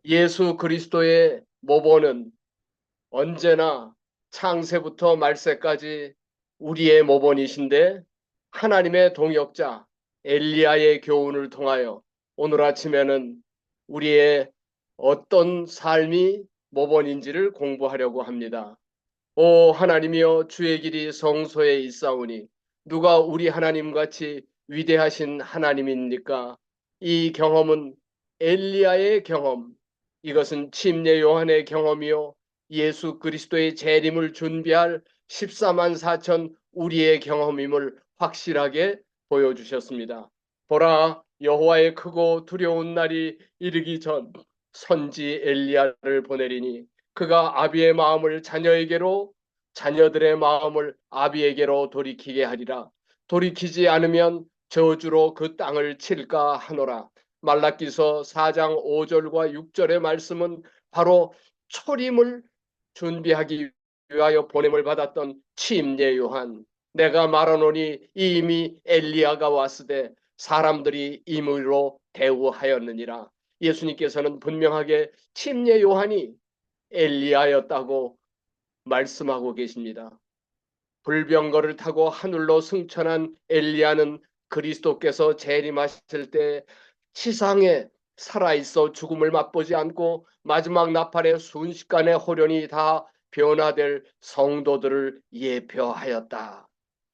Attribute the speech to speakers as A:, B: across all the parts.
A: 예수 그리스도의 모본은 언제나 창세부터 말세까지 우리의 모본이신데 하나님의 동역자 엘리야의 교훈을 통하여 오늘 아침에는 우리의 어떤 삶이 모본인지를 공부하려고 합니다. 오 하나님이여 주의 길이 성소에 있사오니 누가 우리 하나님같이 위대하신 하나님입니까? 이 경험은 엘리야의 경험, 이것은 침례 요한의 경험이요 예수 그리스도의 재림을 준비할 14만 4천 우리의 경험임을 확실하게 보여주셨습니다. 보라 여호와의 크고 두려운 날이 이르기 전 선지 엘리야를 보내리니 그가 아비의 마음을 자녀에게로 자녀들의 마음을 아비에게로 돌이키게 하리라. 돌이키지 않으면 저주로 그 땅을 칠까 하노라. 말라기서 4장 5절과 6절의 말씀은 바로 초림을 준비하기 위하여 보냄을 받았던 침례 요한. 내가 말하노니 이미 엘리야가 왔으되 사람들이 임의로 대우하였느니라. 예수님께서는 분명하게 침례 요한이 엘리야였다고 말씀하고 계십니다. 불병거를 타고 하늘로 승천한 엘리야는 그리스도께서 재림하실 때 지상에 살아있어 죽음을 맛보지 않고 마지막 나팔의 순식간에 호련히 다 변화될 성도들을 예표하였다.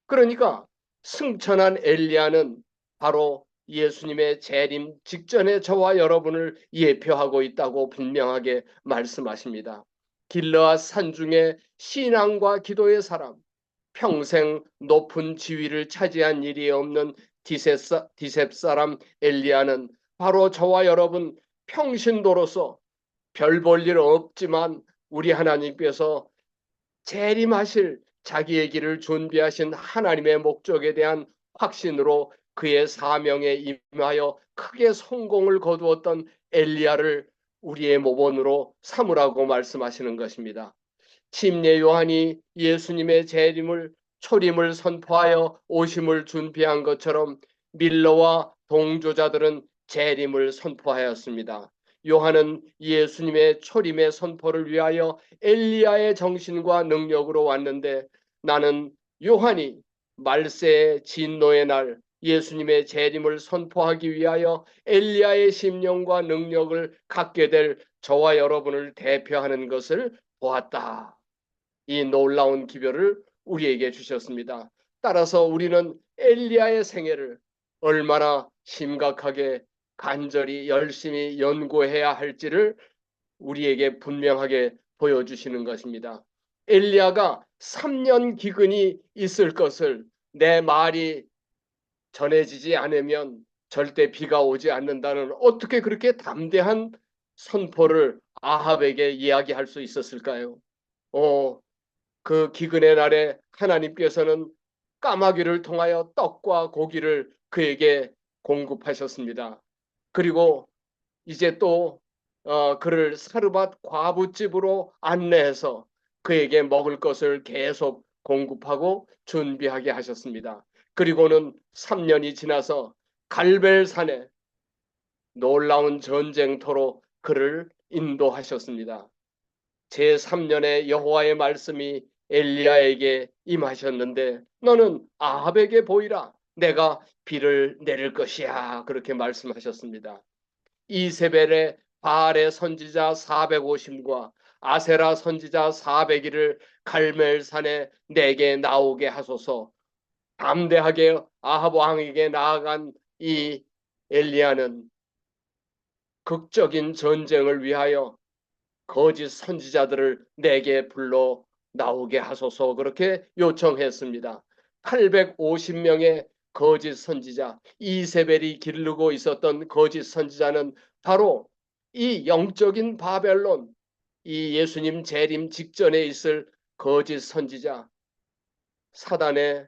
A: 그러니까 승천한 엘리야는 바로 예수님의 재림 직전에 저와 여러분을 예표하고 있다고 분명하게 말씀하십니다. 길르앗 산중에 신앙과 기도의 사람, 평생 높은 지위를 차지한 일이 없는 디셉 사람 엘리야는 바로 저와 여러분 평신도로서 별 볼 일 없지만 우리 하나님께서 재림하실 자기의 길을 준비하신 하나님의 목적에 대한 확신으로 그의 사명에 임하여 크게 성공을 거두었던 엘리야를 우리의 모본으로 삼으라고 말씀하시는 것입니다. 침례 요한이 예수님의 재림을 초림을 선포하여 오심을 준비한 것처럼 밀러와 동조자들은 재림을 선포하였습니다. 요한은 예수님의 초림의 선포를 위하여 엘리야의 정신과 능력으로 왔는데 나는 요한이 말세의 진노의 날 예수님의 재림을 선포하기 위하여 엘리야의 심령과 능력을 갖게 될 저와 여러분을 대표하는 것을 보았다. 이 놀라운 기별을 우리에게 주셨습니다. 따라서 우리는 엘리야의 생애를 얼마나 심각하게 간절히 열심히 연구해야 할지를 우리에게 분명하게 보여주시는 것입니다. 엘리야가 3년 기근이 있을 것을 내 말이 전해지지 않으면 절대 비가 오지 않는다는 어떻게 그렇게 담대한 선포를 아합에게 이야기할 수 있었을까요? 그 기근의 날에 하나님께서는 까마귀를 통하여 떡과 고기를 그에게 공급하셨습니다. 그리고 이제 또 그를 사르밧 과부집으로 안내해서 그에게 먹을 것을 계속 공급하고 준비하게 하셨습니다. 그리고는 3년이 지나서 갈멜산에 놀라운 전쟁터로 그를 인도하셨습니다. 제3년에 여호와의 말씀이 엘리야에게 임하셨는데 너는 아합에게 보이라 내가 비를 내릴 것이야 그렇게 말씀하셨습니다. 이세벨의 바알의 선지자 450과 아세라 선지자 400일을 갈멜산에 내게 나오게 하소서. 담대하게 아합 왕에게 나아간 이 엘리야는 극적인 전쟁을 위하여 거짓 선지자들을 내게 불러 나오게 하소서 그렇게 요청했습니다. 850명의 거짓 선지자 이세벨이 기르고 있었던 거짓 선지자는 바로 이 영적인 바벨론 이 예수님 재림 직전에 있을 거짓 선지자 사단의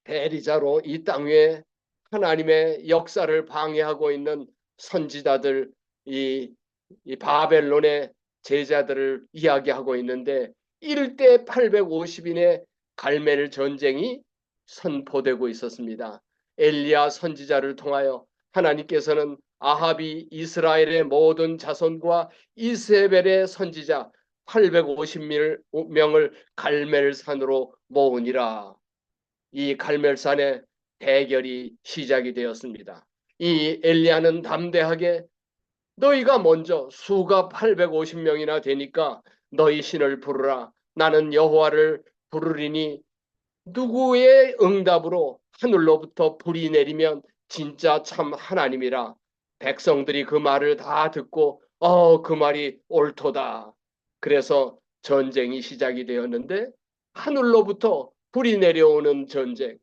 A: 대리자로 이 땅 위에 하나님의 역사를 방해하고 있는 선지자들 이 바벨론의 제자들을 이야기하고 있는데 1대 850인의 갈멜 전쟁이 선포되고 있었습니다. 엘리야 선지자를 통하여 하나님께서는 아합이 이스라엘의 모든 자손과 이세벨의 선지자 850명을 갈멜산으로 모으니라. 이 갈멜산에 대결이 시작이 되었습니다. 이 엘리야는 담대하게 너희가 먼저 수가 850명이나 되니까 너희 신을 부르라. 나는 여호와를 부르리니 누구의 응답으로 하늘로부터 불이 내리면 진짜 참 하나님이라. 백성들이 그 말을 다 듣고 그 말이 옳도다. 그래서 전쟁이 시작이 되었는데 하늘로부터 불이 내려오는 전쟁.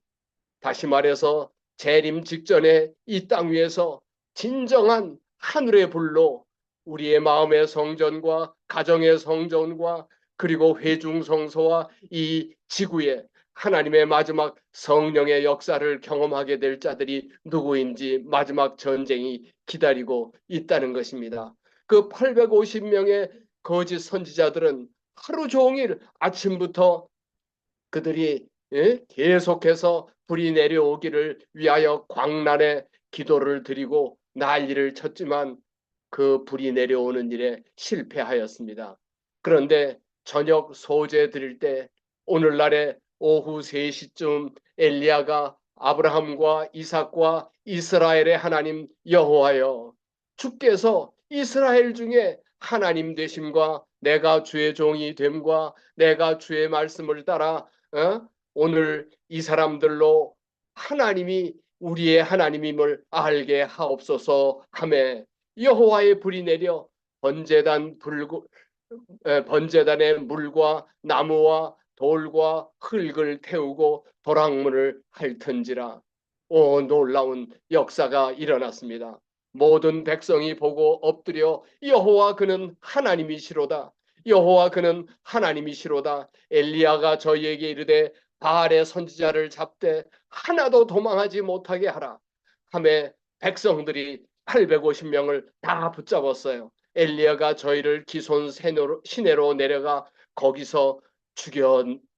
A: 다시 말해서 재림 직전에 이 땅 위에서 진정한 하늘의 불로 우리의 마음의 성전과 가정의 성전과 그리고 회중성소와 이 지구에 하나님의 마지막 성령의 역사를 경험하게 될 자들이 누구인지 마지막 전쟁이 기다리고 있다는 것입니다. 그 850명의 거짓 선지자들은 하루 종일 아침부터 그들이 계속해서 불이 내려오기를 위하여 광란에 기도를 드리고 난리를 쳤지만 그 불이 내려오는 일에 실패하였습니다. 그런데 저녁 소재 드릴 때 오늘날에 오후 3시쯤 엘리야가 아브라함과 이삭과 이스라엘의 하나님 여호와여, 주께서 이스라엘 중에 하나님 되심과 내가 주의 종이 됨과 내가 주의 말씀을 따라 오늘 이 사람들로 하나님이 우리의 하나님임을 알게 하옵소서 하매 여호와의 불이 내려 번제단의 물과 나무와 돌과 흙을 태우고 도랑문을 핥은지라. 놀라운 역사가 일어났습니다. 모든 백성이 보고 엎드려 여호와 그는 하나님이시로다. 여호와 그는 하나님이시로다. 엘리야가 저희에게 이르되 바알의 선지자를 잡되 하나도 도망하지 못하게 하라 하매 백성들이 850명을 다 붙잡았어요. 엘리야가 저희를 기손 시내로 내려가 거기서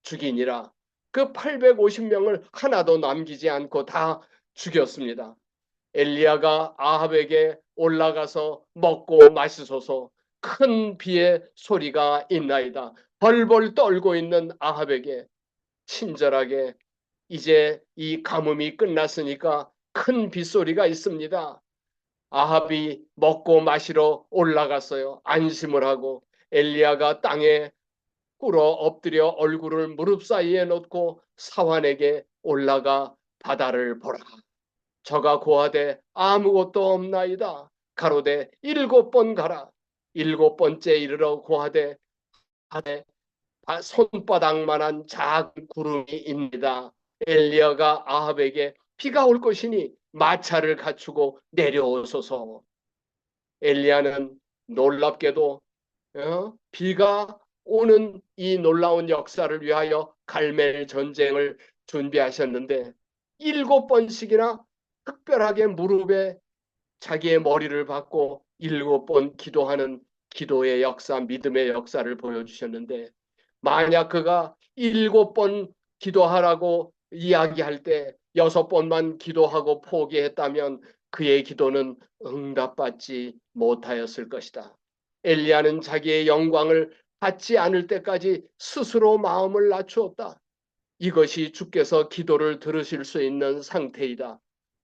A: 죽이니라. 그 850명을 하나도 남기지 않고 다 죽였습니다. 엘리야가 아합에게 올라가서 먹고 마시소서. 큰 비의 소리가 있나이다. 벌벌 떨고 있는 아합에게 친절하게 이제 이 가뭄이 끝났으니까 큰 빗소리가 있습니다. 아합이 먹고 마시러 올라갔어요. 안심을 하고 엘리야가 땅에 꿇어 엎드려 얼굴을 무릎 사이에 놓고 사환에게 올라가 바다를 보라. 저가 고하되 아무것도 없나이다. 가로되 7번 가라. 7번째 이르러 고하되 하되 손바닥만한 작은 구름이 있니다. 엘리야가 아합에게 비가 올 것이니 마차를 갖추고 내려오소서. 엘리야는 놀랍게도 비가 오는 이 놀라운 역사를 위하여 갈멜 전쟁을 준비하셨는데 7번씩이나 특별하게 무릎에 자기의 머리를 박고 7번 기도하는 기도의 역사, 믿음의 역사를 보여주셨는데 만약 그가 7번 기도하라고 이야기할 때 6번만 기도하고 포기했다면 그의 기도는 응답받지 못하였을 것이다. 엘리야는 자기의 영광을 받지 않을 때까지 스스로 마음을 낮추었다. 이것이 주께서 기도를 들으실 수 있는 상태이다.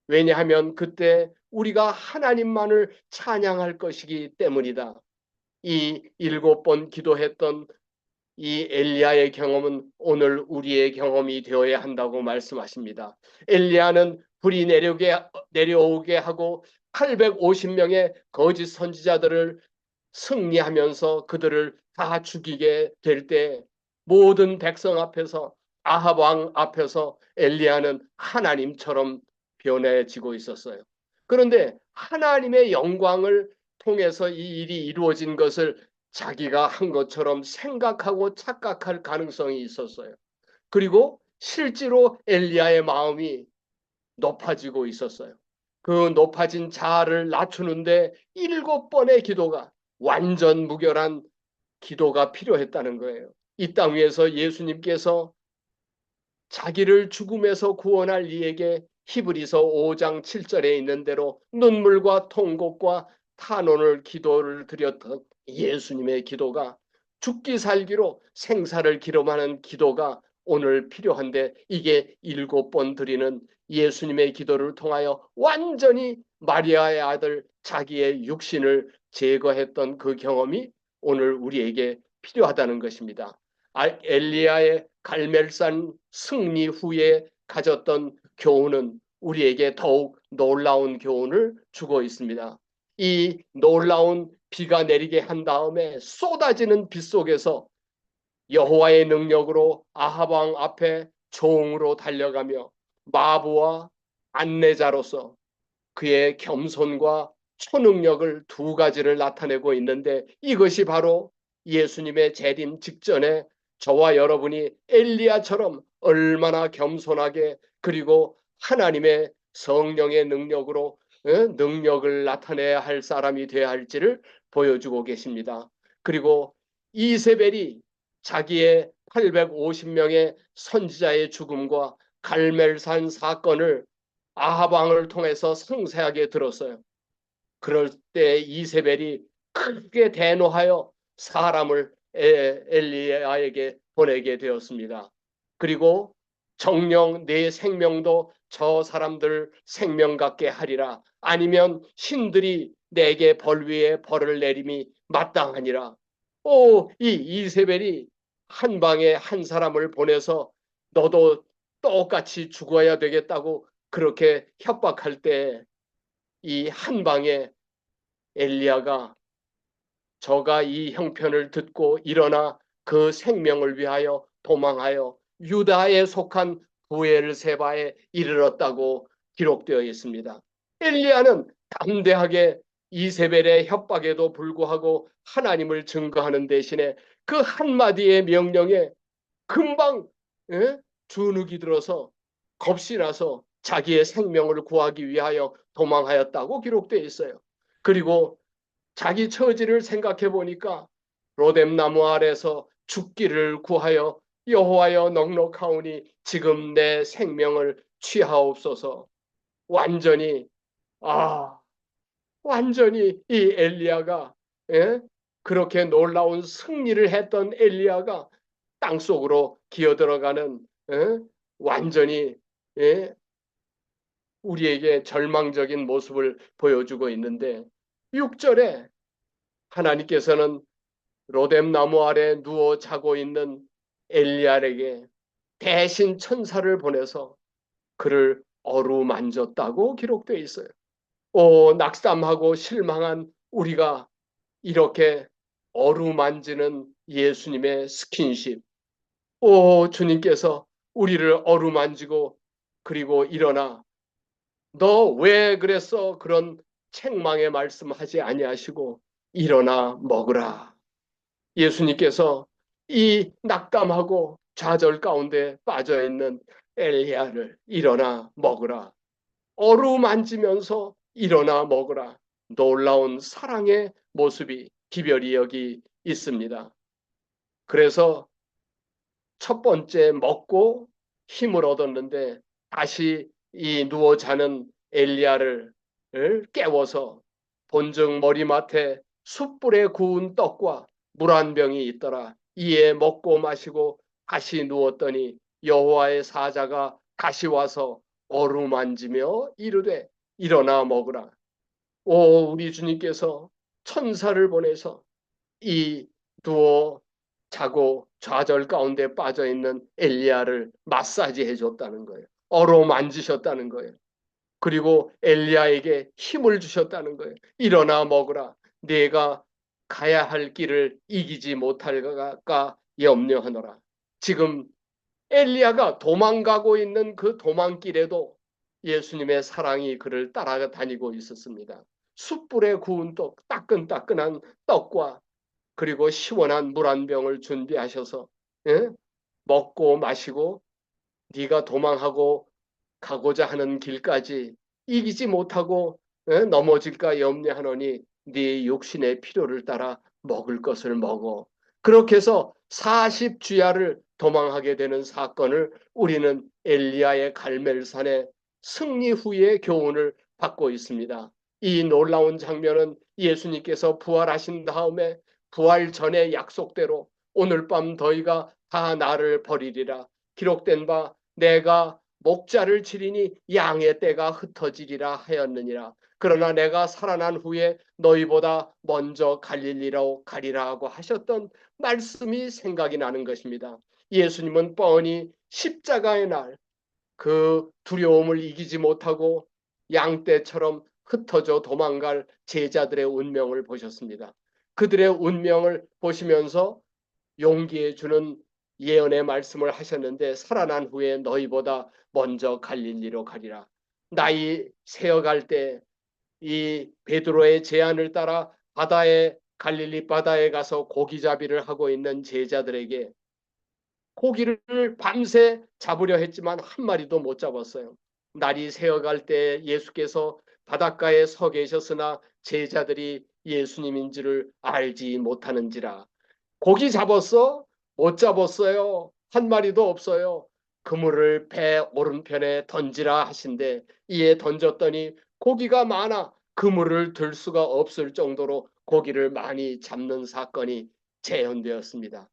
A: 왜냐하면 그때 우리가 하나님만을 찬양할 것이기 때문이다. 이 7번 기도했던 이 엘리야의 경험은 오늘 우리의 경험이 되어야 한다고 말씀하십니다. 엘리야는 불이 내려오게 하고 850명의 거짓 선지자들을 승리하면서 그들을 다 죽이게 될 때 모든 백성 앞에서 아합 왕 앞에서 엘리야는 하나님처럼 변해지고 있었어요. 그런데 하나님의 영광을 통해서 이 일이 이루어진 것을 자기가 한 것처럼 생각하고 착각할 가능성이 있었어요. 그리고 실제로 엘리야의 마음이 높아지고 있었어요. 그 높아진 자아를 낮추는데 7번의 기도가 완전 무결한 기도가 필요했다는 거예요. 이 땅 위에서 예수님께서 자기를 죽음에서 구원할 이에게 히브리서 5장 7절에 있는 대로 눈물과 통곡과 탄원을 기도를 드렸던 예수님의 기도가 죽기 살기로 생사를 기름하는 기도가 오늘 필요한데, 이게 7번 드리는 예수님의 기도를 통하여 완전히 마리아의 아들 자기의 육신을 제거했던 그 경험이 오늘 우리에게 필요하다는 것입니다. 엘리야의 갈멜산 승리 후에 가졌던 교훈은 우리에게 더욱 놀라운 교훈을 주고 있습니다. 이 놀라운 비가 내리게 한 다음에 쏟아지는 빛 속에서 여호와의 능력으로 아합 왕 앞에 종으로 달려가며 마부와 안내자로서 그의 겸손과 초능력을 두 가지를 나타내고 있는데, 이것이 바로 예수님의 재림 직전에 저와 여러분이 엘리야처럼 얼마나 겸손하게, 그리고 하나님의 성령의 능력으로 능력을 나타내야 할 사람이 되어야 할지를 보여주고 계십니다. 그리고 이세벨이 자기의 850명의 선지자의 죽음과 갈멜산 사건을 아합 왕을 통해서 상세하게 들었어요. 그럴 때 이세벨이 크게 대노하여 사람을 엘리야에게 보내게 되었습니다. 그리고 정녕 내 생명도 저 사람들 생명 같게 하리라, 아니면 신들이 내게 벌 위에 벌을 내림이 마땅하니라. 이 이세벨이 한 방에 한 사람을 보내서 너도 똑같이 죽어야 되겠다고 그렇게 협박할 때, 이 한 방에 엘리야가 저가 이 형편을 듣고 일어나 그 생명을 위하여 도망하여 유다에 속한 부엘세바에 이르렀다고 기록되어 있습니다. 엘리야는 담대하게 이세벨의 협박에도 불구하고 하나님을 증거하는 대신에 그 한마디의 명령에 금방 주눅이 들어서 겁이 나서 자기의 생명을 구하기 위하여 도망하였다고 기록되어 있어요. 그리고 자기 처지를 생각해 보니까 로뎀나무 아래서 죽기를 구하여 여호와여 넉넉하오니 지금 내 생명을 취하옵소서. 완전히 아 완전히 이 엘리야가, 그렇게 놀라운 승리를 했던 엘리야가 땅속으로 기어들어가는, 완전히, 우리에게 절망적인 모습을 보여주고 있는데, 6절에 하나님께서는 로뎀나무 아래 누워 자고 있는 엘리야에게 대신 천사를 보내서 그를 어루만졌다고 기록되어 있어요. 낙담하고 실망한 우리가 이렇게 어루만지는 예수님의 스킨십, 주님께서 우리를 어루만지고 그리고 일어나 너 왜 그랬어? 그런 책망의 말씀하지 아니하시고 일어나 먹으라. 예수님께서 이 낙담하고 좌절 가운데 빠져 있는 엘리야를 일어나 먹으라, 어루만지면서 일어나 먹으라, 놀라운 사랑의 모습이 기별이 여기 있습니다. 그래서 첫 번째 먹고 힘을 얻었는데 다시 이 누워 자는 엘리야를 깨워서 본즉 머리맡에 숯불에 구운 떡과 물 한 병이 있더라. 이에 먹고 마시고 다시 누웠더니 여호와의 사자가 다시 와서 어루만지며 이르되 일어나 먹으라. 우리 주님께서 천사를 보내서 이 누워 자고 좌절 가운데 빠져 있는 엘리야를 마사지 해줬다는 거예요. 어루만지셨다는 거예요. 그리고 엘리야에게 힘을 주셨다는 거예요. 일어나 먹으라. 네가 가야 할 길을 이기지 못할까 염려하노라. 지금 엘리야가 도망가고 있는 그 도망길에도 예수님의 사랑이 그를 따라다니고 있었습니다. 숯불에 구운 떡, 따끈따끈한 떡과 그리고 시원한 물 한 병을 준비하셔서, 먹고 마시고 네가 도망하고 가고자 하는 길까지 이기지 못하고 넘어질까 염려하노니 네 육신의 필요를 따라 먹을 것을 먹어. 그렇게 해서 40주야를 도망하게 되는 사건을 우리는 엘리야의 갈멜산의 승리 후의 교훈을 받고 있습니다. 이 놀라운 장면은 예수님께서 부활하신 다음에 부활 전의 약속대로 오늘 밤 너희가 다 나를 버리리라. 기록된 바 내가 목자를 치리니 양의 떼가 흩어지리라 하였느니라. 그러나 내가 살아난 후에 너희보다 먼저 갈릴리로 가리라 하고 하셨던 말씀이 생각이 나는 것입니다. 예수님은 뻔히 십자가의 날 그 두려움을 이기지 못하고 양떼처럼 흩어져 도망갈 제자들의 운명을 보셨습니다. 그들의 운명을 보시면서 용기해 주는 예언의 말씀을 하셨는데 살아난 후에 너희보다 먼저 갈릴리로 가리라. 나이 새어갈 때 이 베드로의 제안을 따라 바다에 갈릴리 바다에 가서 고기잡이를 하고 있는 제자들에게 고기를 밤새 잡으려 했지만 한 마리도 못 잡았어요. 날이 새어갈 때 예수께서 바닷가에 서 계셨으나 제자들이 예수님인 줄을 알지 못하는지라. 고기 잡았어? 못 잡았어요. 한 마리도 없어요. 그물을 배 오른편에 던지라 하신데 이에 던졌더니 고기가 많아 그물을 들 수가 없을 정도로 고기를 많이 잡는 사건이 재현되었습니다.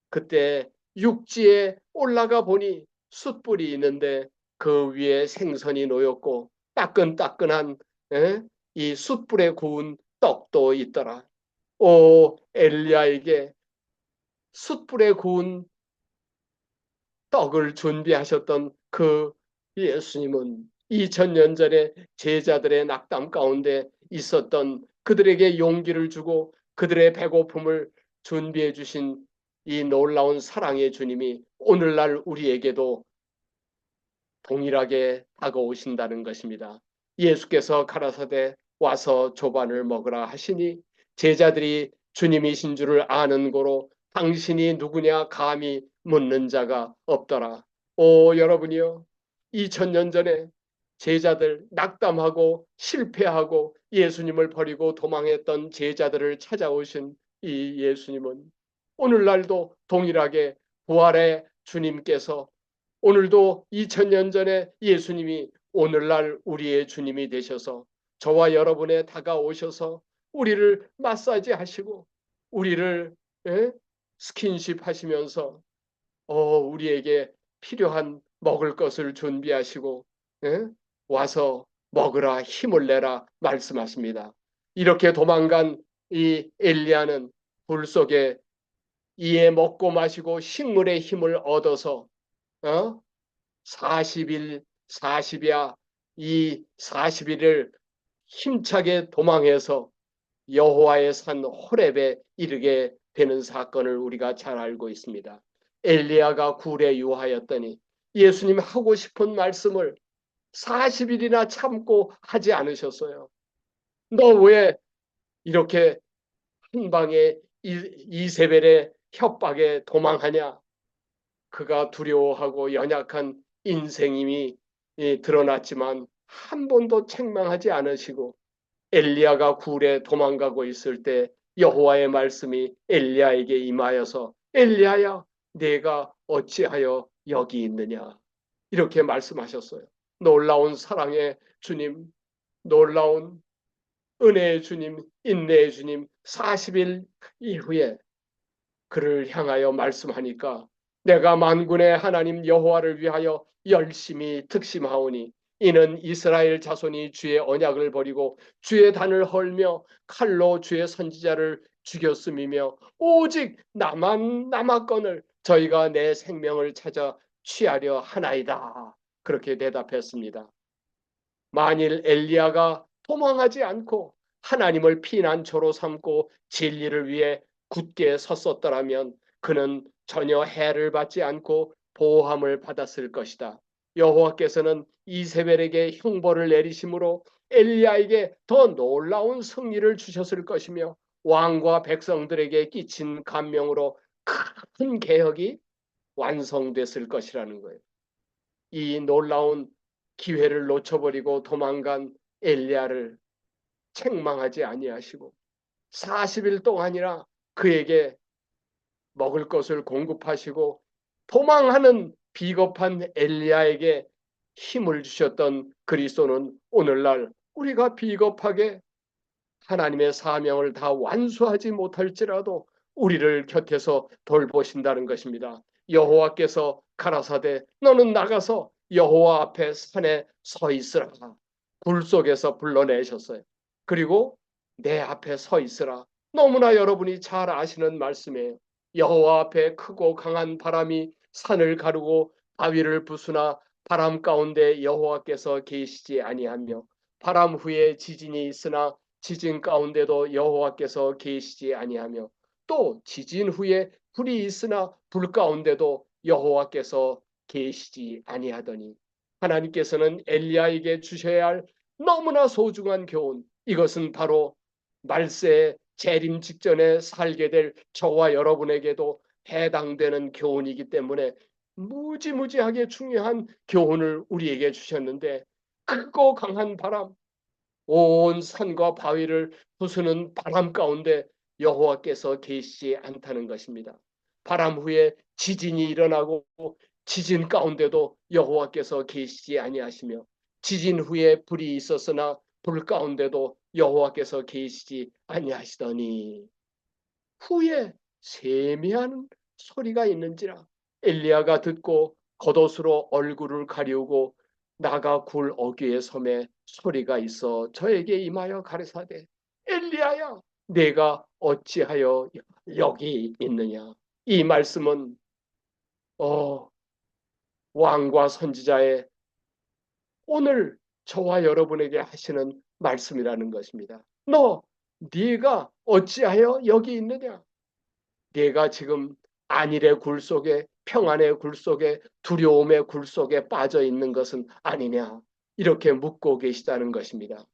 A: 그때 육지에 올라가 보니 숯불이 있는데 그 위에 생선이 놓였고 따끈따끈한 이 숯불에 구운 떡도 있더라. 오 엘리야에게 숯불에 구운 떡을 준비하셨던 그 예수님은 2000년 전에 제자들의 낙담 가운데 있었던 그들에게 용기를 주고 그들의 배고픔을 준비해 주신 이 놀라운 사랑의 주님이 오늘날 우리에게도 동일하게 다가오신다는 것입니다. 예수께서 가라사대 와서 조반을 먹으라 하시니 제자들이 주님이신 줄을 아는 고로 당신이 누구냐 감히 묻는 자가 없더라. 오 여러분이요 2000년 전에 제자들 낙담하고 실패하고 예수님을 버리고 도망했던 제자들을 찾아오신 이 예수님은 오늘날도 동일하게 부활의 주님께서 오늘도 2000년 전에 예수님이 오늘날 우리의 주님이 되셔서 저와 여러분에 다가오셔서 우리를 마사지 하시고 우리를 스킨십 하시면서 우리에게 필요한 먹을 것을 준비하시고 와서 먹으라 힘을 내라 말씀하십니다. 이렇게 도망간 이 엘리야는 불 속에 이에 먹고 마시고 식물의 힘을 얻어서 40일 40이야 이 40일을 힘차게 도망해서 여호와의 산 호렙에 이르게 되는 사건을 우리가 잘 알고 있습니다. 엘리야가 굴에 유하였더니 예수님 하고 싶은 말씀을 40일이나 참고 하지 않으셨어요. 너 왜 이렇게 한 방에 이세벨의 협박에 도망하냐? 그가 두려워하고 연약한 인생임이 드러났지만 한 번도 책망하지 않으시고 엘리야가 굴에 도망가고 있을 때 여호와의 말씀이 엘리야에게 임하여서 엘리야야 내가 어찌하여 여기 있느냐 이렇게 말씀하셨어요. 놀라운 사랑의 주님, 놀라운 은혜의 주님, 인내의 주님 40일 이후에 그를 향하여 말씀하니까 내가 만군의 하나님 여호와를 위하여 열심히 특심하오니 이는 이스라엘 자손이 주의 언약을 버리고 주의 단을 헐며 칼로 주의 선지자를 죽였음이며 오직 나만 남았거늘 저희가 내 생명을 찾아 취하려 하나이다. 그렇게 대답했습니다. 만일 엘리야가 도망하지 않고 하나님을 피난처로 삼고 진리를 위해 굳게 섰었더라면 그는 전혀 해를 받지 않고 보호함을 받았을 것이다. 여호와께서는 이세벨에게 형벌을 내리심으로 엘리야에게 더 놀라운 승리를 주셨을 것이며 왕과 백성들에게 끼친 감명으로 큰 개혁이 완성됐을 것이라는 거예요. 이 놀라운 기회를 놓쳐버리고 도망간 엘리야를 책망하지 아니하시고 40일 동안이나 그에게 먹을 것을 공급하시고 도망하는 비겁한 엘리야에게 힘을 주셨던 그리스도는 오늘날 우리가 비겁하게 하나님의 사명을 다 완수하지 못할지라도 우리를 곁에서 돌보신다는 것입니다. 여호와께서 가라사대 너는 나가서 여호와 앞에 산에 서 있으라. 불 속에서 불러내셨어요. 그리고 내 앞에 서 있으라. 너무나 여러분이 잘 아시는 말씀이에요. 여호와 앞에 크고 강한 바람이 산을 가르고 바위를 부수나 바람 가운데 여호와께서 계시지 아니하며 바람 후에 지진이 있으나 지진 가운데도 여호와께서 계시지 아니하며 또 지진 후에 불이 있으나 불 가운데도 여호와께서 계시지 아니하더니 하나님께서는 엘리야에게 주셔야 할 너무나 소중한 교훈, 이것은 바로 말세의 재림 직전에 살게 될 저와 여러분에게도 해당되는 교훈이기 때문에 무지무지하게 중요한 교훈을 우리에게 주셨는데, 크고 강한 바람, 온 산과 바위를 부수는 바람 가운데 여호와께서 계시지 않다는 것입니다. 바람 후에 지진이 일어나고 지진 가운데도 여호와께서 계시지 아니하시며 지진 후에 불이 있었으나 불 가운데도 여호와께서 계시지 아니하시더니 후에 세미한 소리가 있는지라 엘리야가 듣고 겉옷으로 얼굴을 가리우고 나가 굴 어귀에 섬에 소리가 있어 저에게 임하여 가르사대 엘리야야 내가 어찌하여 여기 있느냐. 이 말씀은 어, 왕과 선지자의 오늘 저와 여러분에게 하시는 말씀이라는 것입니다. 네가 어찌하여 여기 있느냐. 네가 지금 안일의 굴 속에, 평안의 굴 속에, 두려움의 굴 속에 빠져 있는 것은 아니냐. 이렇게 묻고 계시다는 것입니다.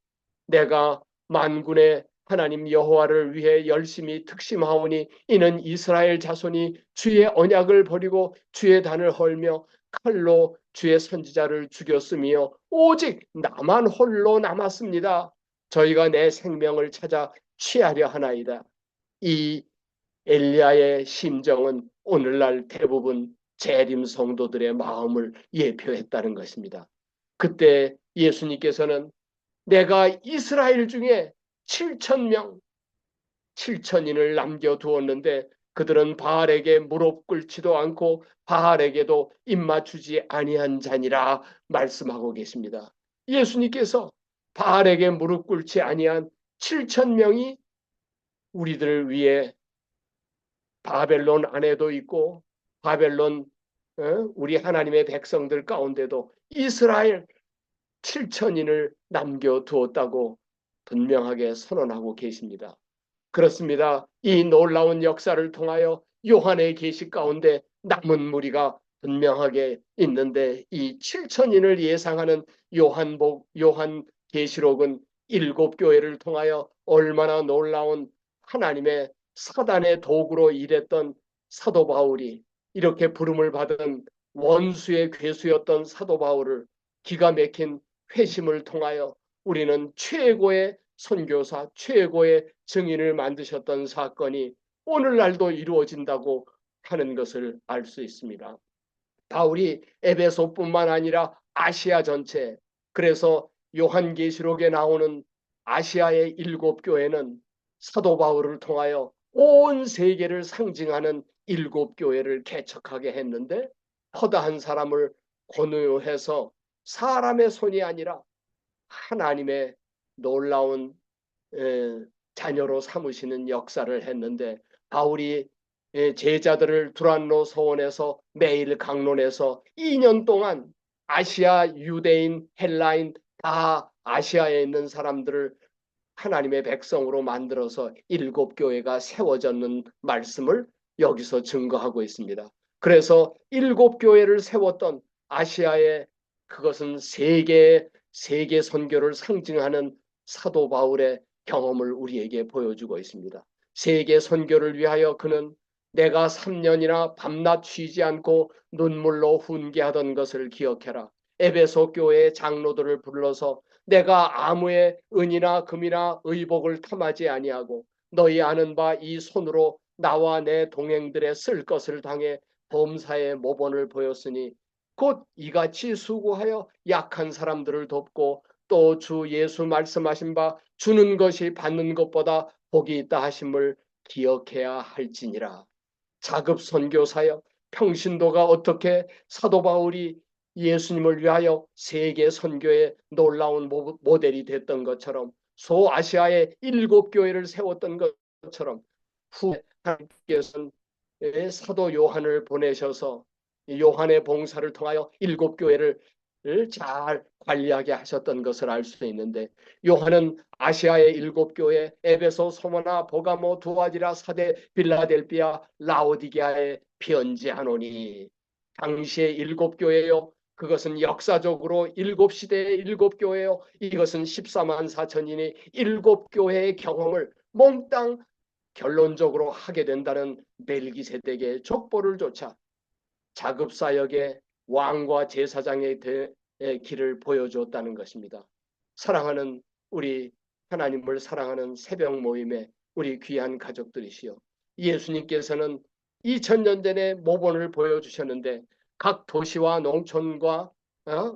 A: 내가 만군의 하나님 여호와를 위해 열심히 특심하오니 이는 이스라엘 자손이 주의 언약을 버리고 주의 단을 헐며 칼로 주의 선지자를 죽였으며 오직 나만 홀로 남았습니다. 저희가 내 생명을 찾아 취하려 하나이다. 이 엘리야의 심정은 오늘날 대부분 재림 성도들의 마음을 예표했다는 것입니다. 그때 예수님께서는 내가 이스라엘 중에 7,000명, 7,000인을 남겨두었는데 그들은 바알에게 무릎 꿇지도 않고 바알에게도 입맞추지 아니한 자니라 말씀하고 계십니다. 예수님께서 바알에게 무릎 꿇지 아니한 7,000명이 우리들을 위해 바벨론 안에도 있고 바벨론 우리 하나님의 백성들 가운데도 이스라엘 7,000인을 남겨두었다고 분명하게 선언하고 계십니다. 그렇습니다. 이 놀라운 역사를 통하여 요한의 계시 가운데 남은 무리가 분명하게 있는데 이 7,000인을 예상하는 요한 계시록은 일곱 교회를 통하여 얼마나 놀라운 하나님의 사단의 도구로 일했던 사도 바울이 이렇게 부름을 받은 원수의 괴수였던 사도 바울을 기가 막힌 회심을 통하여 우리는 최고의 선교사, 최고의 증인을 만드셨던 사건이 오늘날도 이루어진다고 하는 것을 알 수 있습니다. 바울이 에베소뿐만 아니라 아시아 전체, 그래서 요한계시록에 나오는 아시아의 일곱 교회는 사도 바울을 통하여 온 세계를 상징하는 일곱 교회를 개척하게 했는데 허다한 사람을 권유해서 사람의 손이 아니라 하나님의 놀라운 자녀로 삼으시는 역사를 했는데 바울이 제자들을 두란노 서원에서 매일 강론해서 2년 동안 아시아 유대인 헬라인 다 아시아에 있는 사람들을 하나님의 백성으로 만들어서 일곱 교회가 세워졌는 말씀을 여기서 증거하고 있습니다. 그래서 일곱 교회를 세웠던 아시아의 그것은 세계 선교를 상징하는 사도 바울의 경험을 우리에게 보여주고 있습니다. 세계 선교를 위하여 그는 내가 3년이나 밤낮 쉬지 않고 눈물로 훈계하던 것을 기억해라. 에베소 교회의 장로들을 불러서 내가 아무의 은이나 금이나 의복을 탐하지 아니하고 너희 아는 바 이 손으로 나와 내 동행들의 쓸 것을 당해 범사의 모본을 보였으니 곧 이같이 수고하여 약한 사람들을 돕고 또 주 예수 말씀하신 바 주는 것이 받는 것보다 복이 있다 하심을 기억해야 할지니라. 자급 선교사역 평신도가 어떻게 사도 바울이 예수님을 위하여 세계 선교의 놀라운 모델이 됐던 것처럼 소아시아의 7교회를 세웠던 것처럼 후에 하나님께서는 사도 요한을 보내셔서 요한의 봉사를 통하여 7교회를 잘 관리하게 하셨던 것을 알 수 있는데, 요한은 아시아의 7교회 에베소, 소모나, 보가모, 두아디라, 사대, 빌라델비아, 라오디게아에 편지하노니, 당시의 7교회요, 그것은 역사적으로 7시대의 7교회요, 이것은 14만 4천인이 7교회의 경험을 몽땅 결론적으로 하게 된다는 멜기세덱의 족보를 조차 자급사역의 왕과 제사장의 길을 보여주었다는 것입니다. 사랑하는 우리 하나님을 사랑하는 새벽 모임의 우리 귀한 가족들이시여, 예수님께서는 2000년 전에 모본을 보여주셨는데 각 도시와 농촌과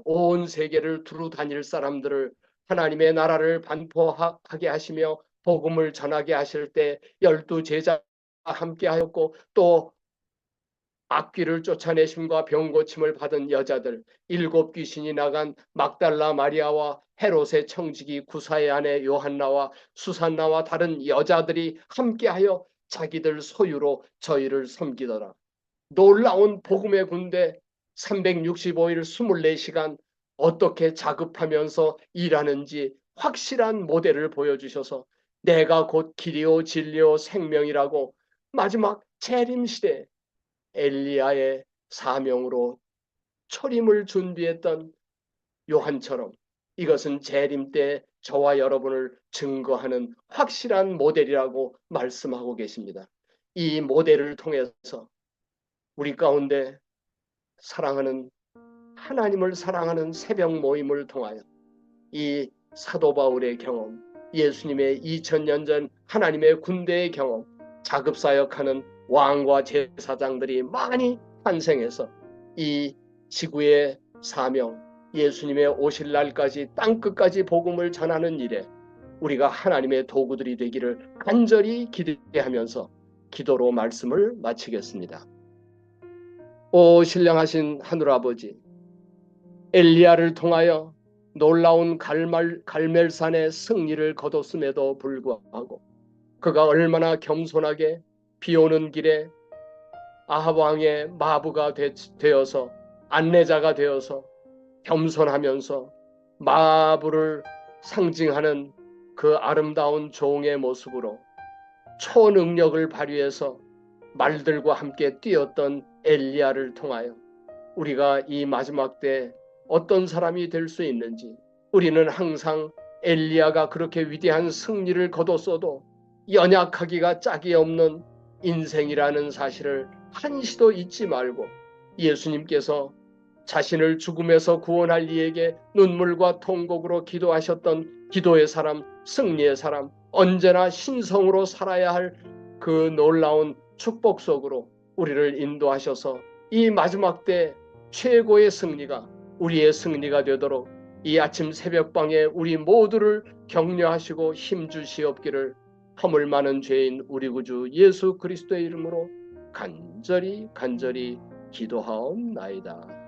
A: 온 세계를 두루 다닐 사람들을 하나님의 나라를 반포하게 하시며 복음을 전하게 하실 때 12제자와 함께 하였고, 또 악귀를 쫓아내심과 병고침을 받은 여자들, 7귀신이 나간 막달라 마리아와 헤롯의 청지기 구사의 아내 요한나와 수산나와 다른 여자들이 함께하여 자기들 소유로 저희를 섬기더라. 놀라운 복음의 군대 365일 24시간 어떻게 자급하면서 일하는지 확실한 모델을 보여주셔서 내가 곧 길이요 진리요 생명이라고 마지막 재림시대 엘리야의 사명으로 초림을 준비했던 요한처럼 이것은 재림 때 저와 여러분을 증거하는 확실한 모델이라고 말씀하고 계십니다. 이 모델을 통해서 우리 가운데 사랑하는 하나님을 사랑하는 새벽 모임을 통하여 이 사도 바울의 경험, 예수님의 2000년 전 하나님의 군대의 경험, 자급사역하는 왕과 제사장들이 많이 탄생해서 이 지구의 사명, 예수님의 오실 날까지 땅끝까지 복음을 전하는 일에 우리가 하나님의 도구들이 되기를 간절히 기대하면서 기도로 말씀을 마치겠습니다. 오 신령하신 하늘아버지, 엘리야를 통하여 놀라운 갈멜산의 승리를 거뒀음에도 불구하고 그가 얼마나 겸손하게 비오는 길에 아합 왕의 마부가 되어서 안내자가 되어서 겸손하면서 마부를 상징하는 그 아름다운 종의 모습으로 초능력을 발휘해서 말들과 함께 뛰었던 엘리야를 통하여 우리가 이 마지막 때 어떤 사람이 될 수 있는지, 우리는 항상 엘리야가 그렇게 위대한 승리를 거뒀어도 연약하기가 짝이 없는 인생이라는 사실을 한시도 잊지 말고, 예수님께서 자신을 죽음에서 구원할 이에게 눈물과 통곡으로 기도하셨던 기도의 사람, 승리의 사람, 언제나 신성으로 살아야 할 그 놀라운 축복 속으로 우리를 인도하셔서 이 마지막 때 최고의 승리가 우리의 승리가 되도록 이 아침 새벽방에 우리 모두를 격려하시고 힘주시옵기를 허물 많은 죄인 우리 구주 예수 그리스도의 이름으로 간절히 기도하옵나이다.